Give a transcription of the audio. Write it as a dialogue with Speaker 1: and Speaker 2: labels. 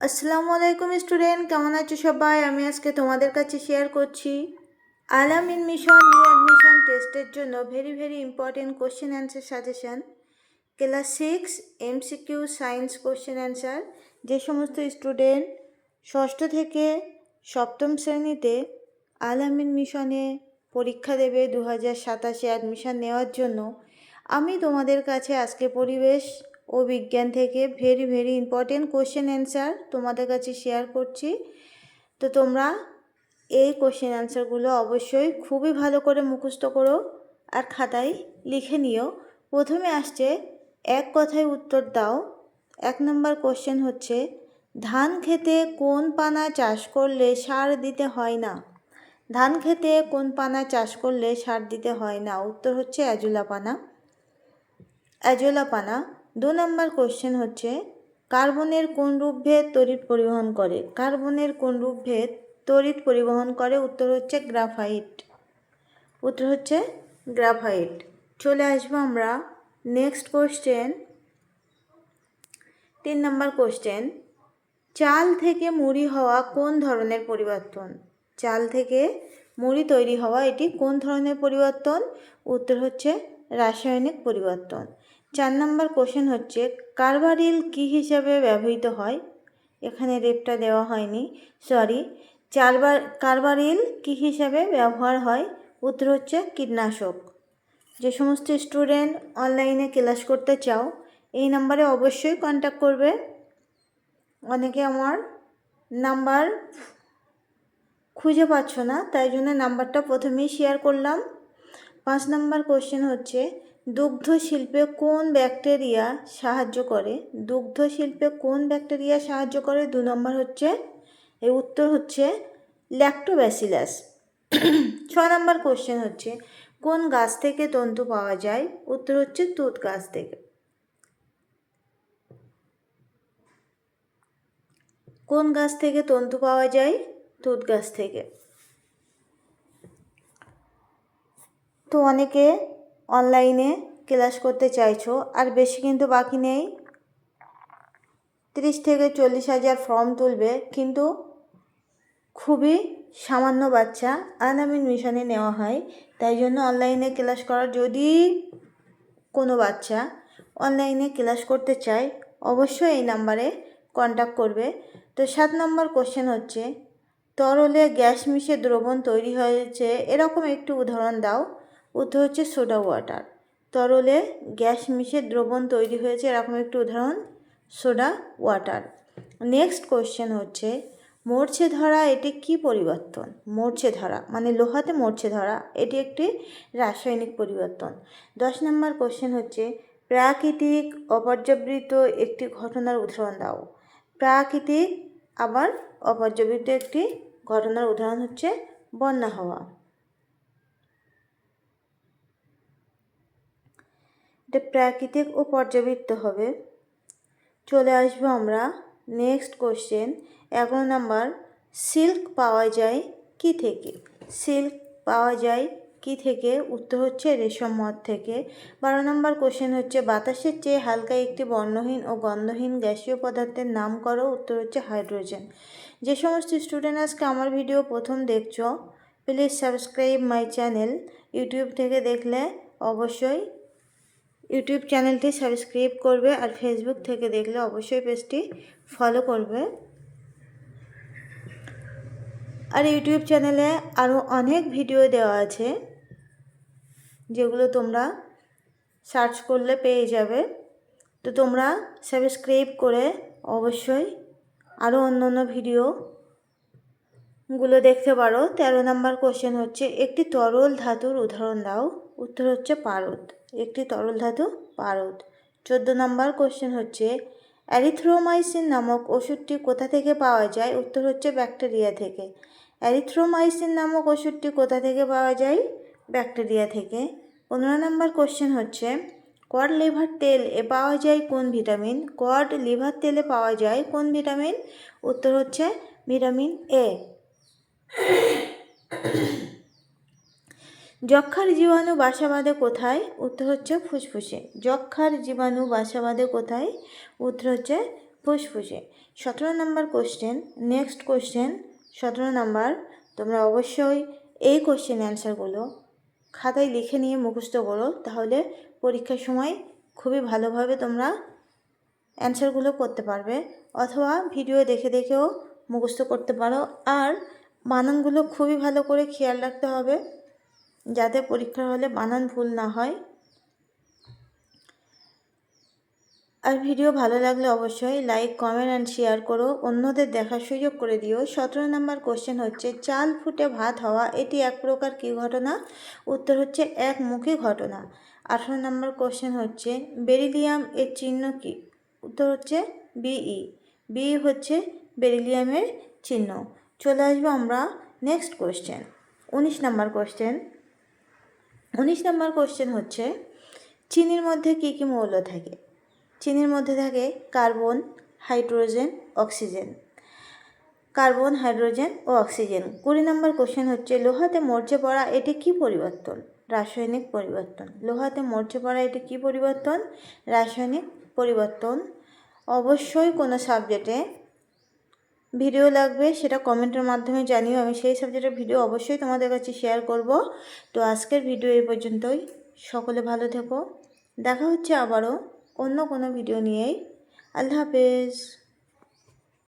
Speaker 1: আসসালামু আলাইকুম স্টুডেন্ট, কেমন আছো সবাই? আমি আজকে তোমাদের কাছে শেয়ার করছি আলামিন মিশন নিউ অ্যাডমিশন টেস্টের জন্য very important question answer suggestion class 6 MCQ science question answer. যে সমস্ত স্টুডেন্ট ষষ্ঠ থেকে সপ্তম শ্রেণীতে আলামিন মিশনে পরীক্ষা দেবে 2027 অ্যাডমিশন নেওয়ার জন্য, আমি তোমাদের কাছে আজকে পরিবেশ ও বিজ্ঞান থেকে ভেরি ইম্পর্টেন্ট কোশ্চেন অ্যান্সার তোমাদের কাছে শেয়ার করছি। তো তোমরা এই কোশ্চেন অ্যান্সারগুলো অবশ্যই খুবই ভালো করে মুখস্থ করো আর খাতায় লিখে নিও। প্রথমে আসছে এক কথায় উত্তর দাও। 1 নম্বর কোশ্চেন হচ্ছে, ধান খেতে কোন পানা চাষ করলে সার দিতে হয় না? ধান খেতে কোন পানা চাষ করলে সার দিতে হয় না? উত্তর হচ্ছে অ্যাজোলা পানা। 2 নম্বর কোশ্চেন হচ্ছে, কার্বনের কোন রূপভেদ তড়িৎ পরিবহন করে? কার্বনের কোন রূপভেদ তড়িৎ পরিবহন করে? উত্তর হচ্ছে গ্রাফাইট। উত্তর হচ্ছে গ্রাফাইট। চলে আসবো আমরা নেক্সট কোশ্চেন। 3 নম্বর কোশ্চেন, চাল থেকে মুড়ি হওয়া কোন ধরনের পরিবর্তন? চাল থেকে মুড়ি তৈরি হওয়া এটি কোন ধরনের পরিবর্তন? উত্তর হচ্ছে রাসায়নিক পরিবর্তন। 4 নম্বর কোশ্চেন হচ্ছে, কার্বারিল কী হিসাবে ব্যবহৃত হয়? এখানে রেপটা দেওয়া হয়নি, সরি। কার্বারিল কী হিসাবে ব্যবহার হয়? উত্তর হচ্ছে কীটনাশক। যে সমস্ত স্টুডেন্ট অনলাইনে ক্লাস করতে চাও এই নাম্বারে অবশ্যই কন্ট্যাক্ট করবে। অনেকে আমার নাম্বার খুঁজে পাচ্ছ না, তাই জন্য নাম্বারটা প্রথমেই শেয়ার করলাম। 5 নম্বর কোশ্চেন হচ্ছে, দুগ্ধ শিল্পে কোন ব্যাকটেরিয়া সাহায্য করে? দুগ্ধ শিল্পে কোন ব্যাকটেরিয়া সাহায্য করে? 2 নম্বর হচ্ছে এর উত্তর হচ্ছে ল্যাক্টোব্যাসিলাস। 6 নম্বর কোশ্চেন হচ্ছে, কোন গাছ থেকে তন্তু পাওয়া যায়? উত্তর হচ্ছে তুঁত গাছ থেকে। কোন গাছ থেকে তন্তু পাওয়া যায়? তুঁত গাছ থেকে। তো অনেকে অনলাইনে ক্লাস করতে চাইছো, আর বেশি কিন্তু বাকি নেই। 30 থেকে 40 হাজার ফর্ম তুলবে, কিন্তু খুবই সামান্য বাচ্চা আলামিন মিশনে নেওয়া হয়, তাই জন্য অনলাইনে ক্লাস করার, যদি কোনো বাচ্চা অনলাইনে ক্লাস করতে চায় অবশ্যই এই নাম্বারে কন্ট্যাক্ট করবে। তো 7 নম্বর কোশ্চেন হচ্ছে, তরলে গ্যাস মিশে দ্রবণ তৈরি হয়েছে এরকম একটি উদাহরণ দাও। উত্তর হচ্ছে সোডা ওয়াটার। তরলে গ্যাস মিশে দ্রবণ তৈরি হয়েছে এরকম একটি উদাহরণ সোডা ওয়াটার। নেক্সট কোশ্চেন হচ্ছে, মরছে ধরা এটি কি পরিবর্তন? মরছে ধরা মানে লোহাতে মরছে ধরা, এটি একটি রাসায়নিক পরিবর্তন। 10 নম্বর কোশ্চেন হচ্ছে, প্রাকৃতিক অপর্যাবৃত একটি ঘটনার উদাহরণ দাও। প্রাকৃতিক আবার অপর্যাবৃত একটি ঘটনার উদাহরণ হচ্ছে বন্যা হওয়া। এটা প্রাকৃতিক ও পর্যাবৃত্ত হবে। চলে আসবো আমরা নেক্সট কোশ্চেন। 11 নম্বর, সিল্ক পাওয়া যায় কি থেকে? সিল্ক পাওয়া যায় কি থেকে? উত্তর হচ্ছে রেশম মধ থেকে। 12 নম্বর কোশ্চেন হচ্ছে, বাতাসের চেয়ে হালকা একটি বর্ণহীন ও গন্ধহীন গ্যাসীয় পদার্থের নাম করো। উত্তর হচ্ছে হাইড্রোজেন। যে সমস্ত স্টুডেন্ট আজকে আমার ভিডিও প্রথম দেখছো, please subscribe my channel. YouTube থেকে দেখলে অবশ্যই ইউটিউব চ্যানেলটি সাবস্ক্রাইব করবে, আর ফেসবুক থেকে দেখলে অবশ্যই পেজটি ফলো করবে। আর ইউটিউব চ্যানেলে আরও অনেক ভিডিও দেওয়া আছে, যেগুলো তোমরা সার্চ করলে পেয়ে যাবে। তো তোমরা সাবস্ক্রাইব করে অবশ্যই আরও অন্য ভিডিওগুলো দেখতে পারো। 13 নম্বর কোশ্চেন হচ্ছে, একটি তরল ধাতুর উদাহরণ দাও। উত্তর হচ্ছে পারদ। একটি তরল ধাতু পারদ। 14 নম্বর কোশ্চেন হচ্ছে, অ্যারিথ্রোমাইসিন নামক ওষুধটি কোথা থেকে পাওয়া যায়? উত্তর হচ্ছে ব্যাকটেরিয়া থেকে। অ্যারিথ্রোমাইসিন নামক ওষুধটি কোথা থেকে পাওয়া যায়? ব্যাকটেরিয়া থেকে। 15 নম্বর কোশ্চেন হচ্ছে, কড লিভার তেল এ পাওয়া যায় কোন ভিটামিন? কড লিভার তেলে পাওয়া যায় কোন ভিটামিন? উত্তর হচ্ছে ভিটামিন এ। যক্ষ্মার জীবাণু বাসা বাঁধে কোথায়? উত্তর হচ্ছে ফুসফুসে। যক্ষ্মার জীবাণু বাসা বাঁধে কোথায়? উত্তর হচ্ছে ফুসফুসে। 17 নম্বর কোশ্চেন, নেক্সট কোশ্চেন 17 নম্বর। তোমরা অবশ্যই এই কোশ্চেন অ্যান্সারগুলো খাতায় লিখে নিয়ে মুখস্থ করো, তাহলে পরীক্ষার সময় খুবই ভালোভাবে তোমরা অ্যান্সারগুলো করতে পারবে, অথবা ভিডিও দেখে দেখেও মুখস্থ করতে পারো। আর বানানগুলো খুবই ভালো করে খেয়াল রাখতে হবে, যাতে পরীক্ষার হলে বানান ভুল না হয়। আর ভিডিও ভালো লাগলে অবশ্যই লাইক, কমেন্ট অ্যান্ড শেয়ার করো, অন্যদের দেখার সুযোগ করে দিও। 17 নম্বর কোশ্চেন হচ্ছে, চাল ফুটে ভাত হওয়া এটি এক প্রকার কী ঘটনা? উত্তর হচ্ছে একমুখী ঘটনা। 18 নম্বর কোশ্চেন হচ্ছে, বেরিলিয়াম এর চিহ্ন কী? উত্তর হচ্ছে বিই। বিই হচ্ছে বেরিলিয়ামের চিহ্ন। চলে আসবো আমরা নেক্সট কোশ্চেন, 19 নম্বর কোশ্চেন। 19 নম্বর কোশ্চেন হচ্ছে, চিনির মধ্যে কী কী মৌল থাকে? চিনির মধ্যে থাকে carbon, hydrogen, oxygen. Carbon, hydrogen ও অক্সিজেন। 20 নম্বর কোশ্চেন হচ্ছে, লোহাতে মরচে পড়া এটি কী পরিবর্তন? রাসায়নিক পরিবর্তন। লোহাতে মরচে পড়া এটি কী পরিবর্তন? রাসায়নিক পরিবর্তন। অবশ্যই কোনো সাবজেক্টে ভিডিও লাগবে, সেটা কমেন্টের মাধ্যমে জানিও, আমি সেই সাবজেক্টের ভিডিও অবশ্যই তোমাদের কাছে শেয়ার করব। তো আজকের ভিডিও এই পর্যন্তই। সকলে ভালো থেকো, দেখা হচ্ছে আবারও অন্য কোনো ভিডিও নিয়েই। আল্লাহ হাফেজ।